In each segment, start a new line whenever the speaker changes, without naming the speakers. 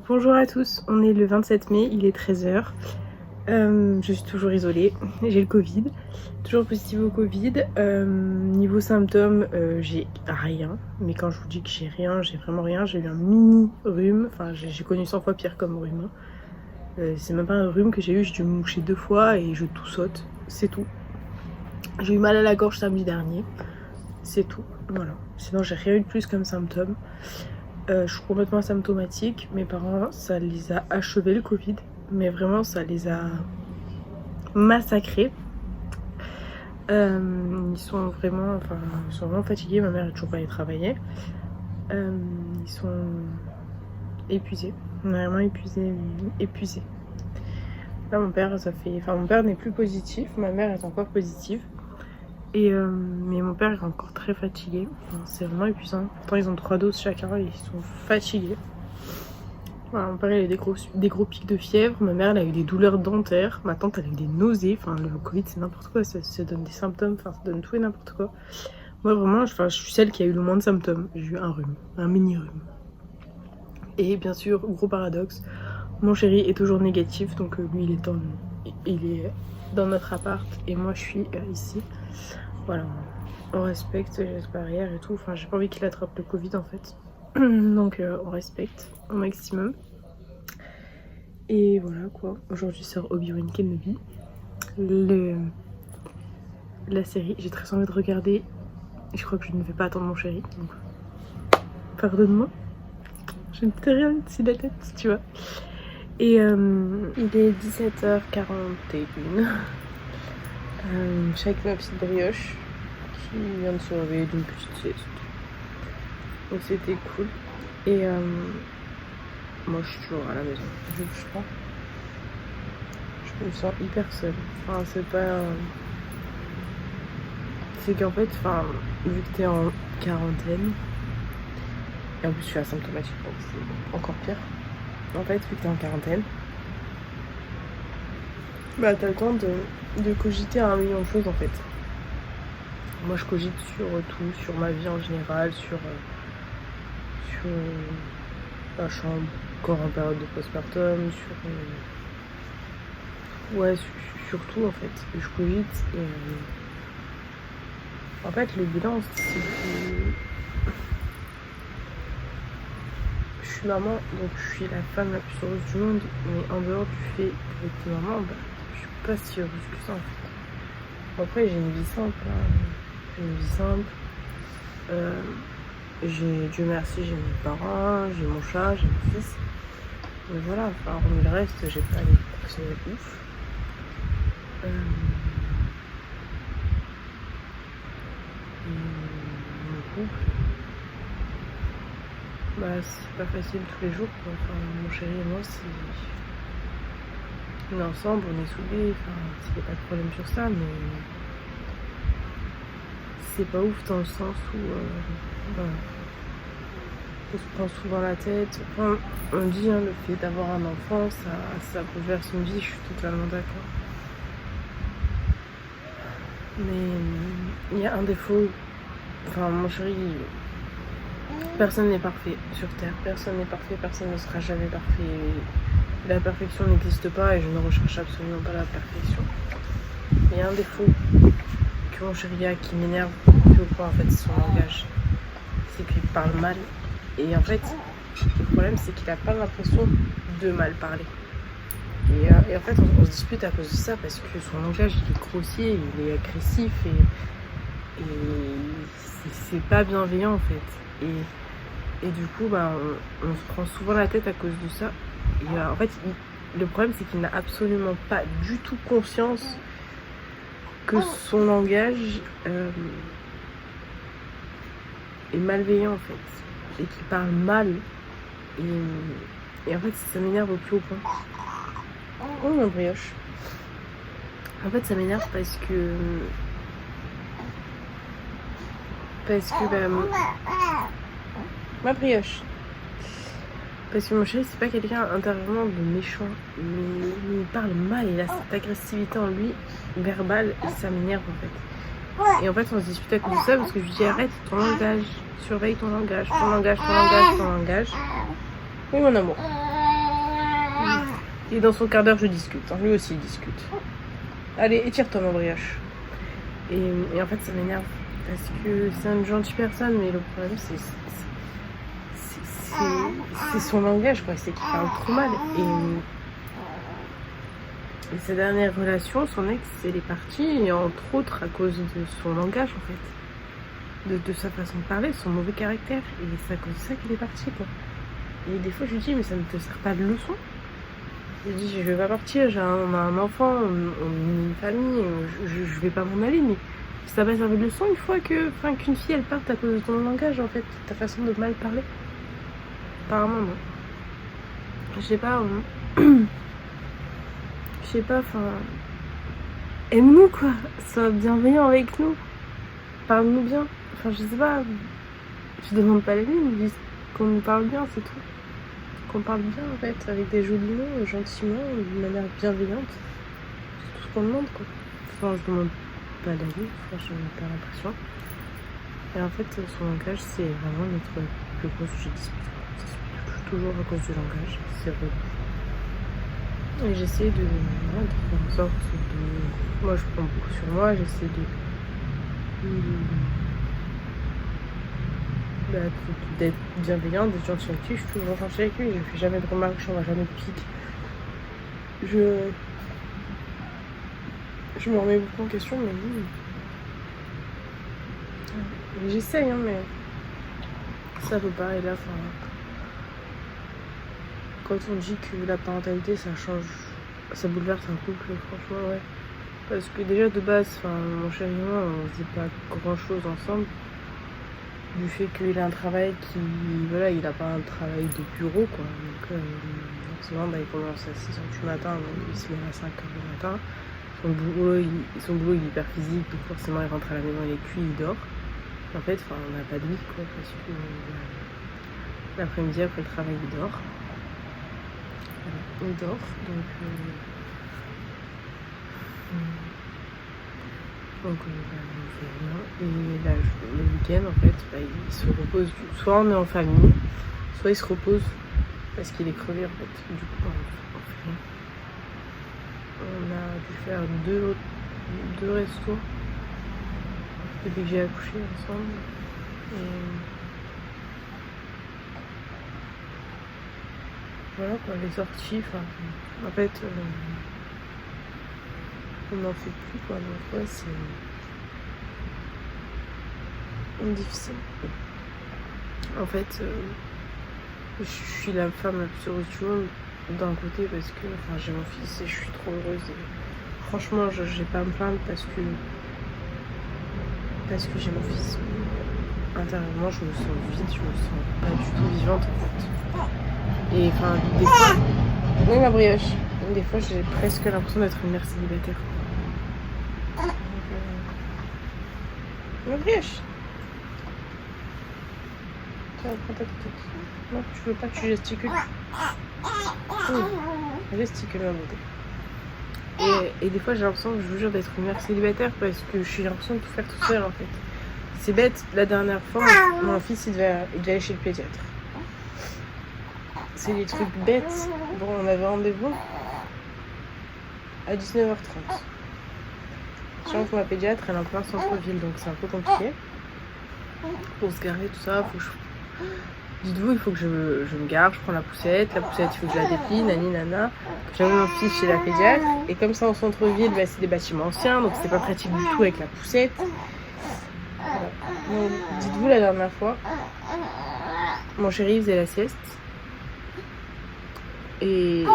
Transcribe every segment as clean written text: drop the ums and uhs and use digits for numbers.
Bonjour à tous, on est le 27 mai, il est 13h. Je suis toujours isolée, j'ai le Covid, toujours positive au Covid. Niveau symptômes, j'ai rien, mais quand je vous dis que j'ai rien, j'ai vraiment rien. J'ai eu un mini rhume, enfin j'ai connu 100 fois pire comme rhume. C'est même pas un rhume que j'ai eu, j'ai dû me moucher 2 fois et je toussote, c'est tout. J'ai eu mal à la gorge samedi dernier, c'est tout, voilà. Sinon j'ai rien eu de plus comme symptômes. Je suis complètement asymptomatique. Mes parents, ça les a achevés le Covid, mais vraiment ça les a massacrés. Ils sont vraiment fatigués. Ma mère est toujours pas allée travailler. Ils sont épuisés, vraiment épuisés. Là mon père, mon père n'est plus positif, ma mère est encore positive. Mais mon père est encore très fatigué, c'est vraiment épuisant. Pourtant ils ont 3 doses chacun et ils sont fatigués. Voilà, mon père il a eu des gros pics de fièvre, ma mère elle a eu des douleurs dentaires, ma tante elle a eu des nausées. Le Covid c'est n'importe quoi, ça donne des symptômes, ça donne tout et n'importe quoi. Moi vraiment, je suis celle qui a eu le moins de symptômes. J'ai eu un rhume, un mini rhume. Et bien sûr, gros paradoxe, mon chéri est toujours négatif, donc lui il est dans notre appart et moi je suis ici. Voilà, on respecte les gestes barrières et tout. J'ai pas envie qu'il attrape le Covid en fait. Donc on respecte au maximum. Et voilà quoi. Aujourd'hui sort Obi-Wan Kenobi. La série, j'ai très envie de regarder. Je crois que je ne vais pas attendre mon chéri. Donc pardonne-moi. Je ne t'ai rien dessus la tête, tu vois. Et il est 17h41. Chaque ma petite brioche qui vient de se réveiller d'une petite sieste. Donc c'était cool. Et moi je suis toujours à la maison. Je bouge pas. Je me sens hyper seule. C'est pas. C'est qu'en fait, vu que t'es en quarantaine, et en plus je suis asymptomatique, donc c'est encore pire. En fait, vu que t'es en quarantaine, bah t'as le temps de cogiter à un million de choses en fait. Moi je cogite sur tout, sur ma vie en général, sur la chambre, encore en période de postpartum, sur tout en fait. Je cogite et en fait le bilan c'est que je suis maman, donc je suis la femme la plus heureuse du monde, mais en dehors du fait d'être maman, je suis pas si heureuse que ça en fait. Après j'ai une vie simple, Dieu merci, j'ai mes parents, j'ai mon chat, j'ai mon fils. Mais voilà, hormis le reste, j'ai pas les professionnels ouf. Mon couple, c'est pas facile tous les jours quoi. Mon chéri et moi, on est ensemble, on est soudés, il n'y a pas de problème sur ça, mais c'est pas ouf dans le sens où on se prend souvent la tête. On dit le fait d'avoir un enfant, ça bouleverse une vie, je suis totalement d'accord. Mais il y a un défaut. Mon chéri, personne n'est parfait sur Terre, personne n'est parfait, personne ne sera jamais parfait. La perfection n'existe pas et je ne recherche absolument pas la perfection. Il y a un défaut que mon chéri a qui m'énerve plus au point, en fait, c'est son langage. C'est qu'il parle mal. Et en fait, le problème c'est qu'il n'a pas l'impression de mal parler. Et en fait, on se dispute à cause de ça parce que son langage il est grossier, il est agressif et c'est pas bienveillant en fait. Et du coup, on se prend souvent la tête à cause de ça. Et en fait, le problème c'est qu'il n'a absolument pas du tout conscience que son langage est malveillant en fait. Et qu'il parle mal. Et en fait, ça m'énerve au plus haut point. Oh mon brioche. En fait, ça m'énerve parce que ma brioche. Parce que mon chéri, c'est pas quelqu'un intérieurement de méchant, mais il parle mal, il a cette agressivité en lui, verbale, et ça m'énerve en fait. Et en fait, on se dispute à cause de ça parce que je lui dis arrête ton langage, surveille ton langage. Oui, mon amour. Et dans son quart d'heure, je discute. Hein. Lui aussi, il discute. Allez, étire-toi, ma brioche. Et en fait, ça m'énerve. Parce que c'est une gentille personne, mais le problème, c'est son langage, quoi. C'est qu'il parle trop mal. Et sa dernière relation, son ex, elle est partie, et entre autres à cause de son langage, en fait. De sa façon de parler, de son mauvais caractère. Et c'est à cause de ça qu'elle est partie, quoi. Et des fois, je lui dis, mais ça ne te sert pas de leçon. Je lui dis, je vais pas partir, on a un enfant, on a une famille, je vais pas m'en aller, mais ça t'a pas servi de leçon une fois qu'une fille, elle parte à cause de ton langage, en fait, ta façon de mal parler. Apparemment, non. Je sais pas, enfin... Aime-nous, quoi. Sois bienveillant avec nous. Parle-nous bien. Enfin, je sais pas. Je demande pas les lignes, dis qu'on nous parle bien, c'est tout. Qu'on parle bien, en fait, avec des jolis mots, gentiment, d'une manière bienveillante. C'est tout ce qu'on demande, quoi. Enfin, je demande pas d'avis, franchement, j'ai pas l'impression. Et en fait, son langage, c'est vraiment notre plus gros sujet de dispute. Ça se touche toujours à cause du langage, c'est vrai. Et j'essaie de faire en sorte de... Moi, je prends beaucoup sur moi, j'essaie d'être bienveillante, d'être gentille avec lui. Je suis toujours gentille avec lui, je fais jamais de remarques, je n'envoie jamais de pique. Je me remets beaucoup en question, mais oui. J'essaye, hein, mais ça peut pas. Et là, quand on dit que la parentalité, ça change, ça bouleverse un couple, franchement, ouais. Parce que déjà, de base, mon chéri et moi, on faisait pas grand-chose ensemble. Du fait qu'il a un travail il a pas un travail de bureau, quoi. Donc, souvent, il commence à 6h du matin, donc il se met à 5h du matin. Son boulot, il est hyper physique, donc forcément, il rentre à la maison, il est cuit, il dort. En fait, on n'a pas de vie, quoi, parce que l'après-midi, après le travail, il dort. Voilà, il dort, donc on fait rien. Et là, le week-end, en fait, il se repose. Soit on est en famille, soit il se repose parce qu'il est crevé, en fait. Du coup, on fait rien. On a dû faire deux restos depuis que j'ai accouché ensemble. Et voilà, quoi, les sorties, en fait, on n'en fait plus, quoi. Donc, ouais, c'est difficile. En fait, je suis la femme la plus heureuse du monde d'un côté parce que j'ai mon fils et je suis trop heureuse. Et franchement, j'ai pas à me plaindre parce que j'ai mon fils. Intérieurement, je me sens vide, je me sens pas du tout vivante, en fait. Et des fois, oui, ma brioche, des fois j'ai presque l'impression d'être une mère célibataire. Ma brioche, tiens, prends ta petite. Non, tu veux pas que tu gesticules. Gesticule, ma beauté. Et des fois j'ai l'impression, je vous jure, d'être une mère célibataire parce que j'ai l'impression de tout faire tout seul, en fait. C'est bête, la dernière fois, mon fils il devait aller chez le pédiatre. C'est des trucs bêtes. Bon, on avait rendez-vous à 19h30. Sachant que ma pédiatre, elle est en plein centre-ville, donc c'est un peu compliqué. Pour se garer, tout ça, dites-vous, il faut que je me gare, je prends la poussette, il faut que je la déplie, nani nana. J'amène mon fils chez la pédiatre, et comme ça, au centre-ville, c'est des bâtiments anciens, donc c'est pas pratique du tout avec la poussette. Donc, dites-vous, la dernière fois, mon chéri faisait la sieste. Et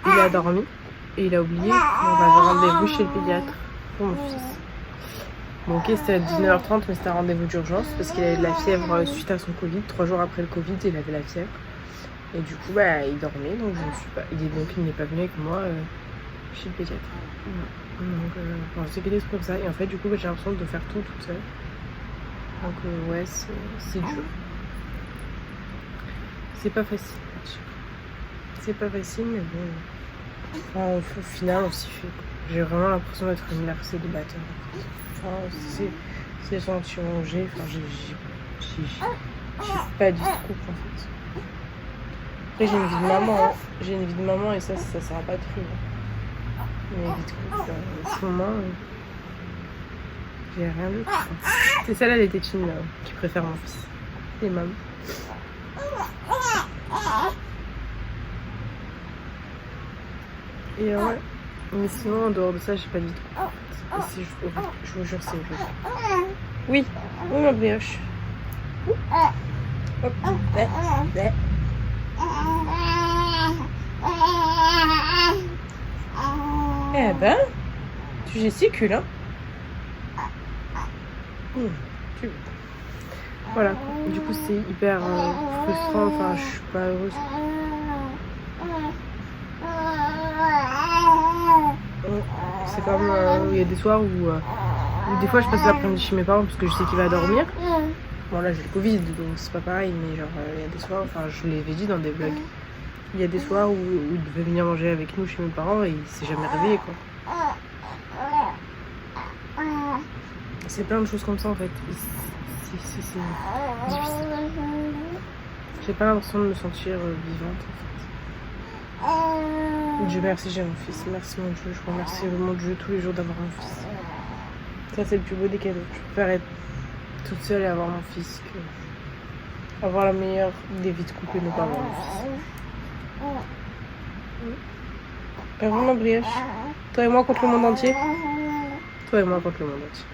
il a dormi et il a oublié qu'on avait rendez-vous chez le pédiatre pour mon fils. Bon, ok, c'était à 19h30, mais c'était un rendez-vous d'urgence parce qu'il avait de la fièvre suite à son Covid. 3 jours après le Covid, il avait la fièvre. Et du coup, il dormait, donc je ne suis pas. Donc il n'est pas venu avec moi chez le pédiatre. Donc, c'est que des trucs comme ça. Et en fait, du coup, j'ai l'impression de faire tout toute seule. Donc, ouais, c'est dur. C'est pas facile. C'est pas facile, mais bon, au final, on s'y fait. J'ai vraiment l'impression d'être une mère célibataire. C'est le sentiment que j'ai. J'ai pas du tout, en fait. Après, j'ai une vie de maman. Hein. J'ai une vie de maman et ça sert à pas de truc. Mais vie de couple, en ce moment, j'ai rien d'autre. C'est celle-là, les tétines, là, qui préfère mon fils. Les mamans. Et ouais. Mais sinon, en dehors de ça, j'ai pas de vie de couple. En fait. Je vous jure, c'est horrible. Oui, oui, ma brioche. Hop. Bleh. Eh ben, tu gesticules, hein. Tu veux. Voilà, du coup c'est hyper frustrant, enfin je suis pas heureuse. C'est comme, il y a des soirs où des fois je passe l'après-midi chez mes parents parce que je sais qu'il va dormir. Bon là j'ai le Covid donc c'est pas pareil, mais genre il y a des soirs, enfin je l'avais dit dans des vlogs, il y a des soirs où il devait venir manger avec nous chez mes parents et il s'est jamais réveillé quoi. C'est plein de choses comme ça en fait. C'est difficile. J'ai pas l'impression de me sentir vivante en fait. Dieu merci, j'ai mon fils. Merci mon Dieu. Je remercie mon Dieu tous les jours d'avoir mon fils. Ça c'est le plus beau des cadeaux. Je préfère être toute seule et avoir mon fils que avoir la meilleure des vies de couple et ne pas avoir mon fils. Pas vraiment brioche. Toi et moi contre le monde entier. Toi et moi contre le monde entier.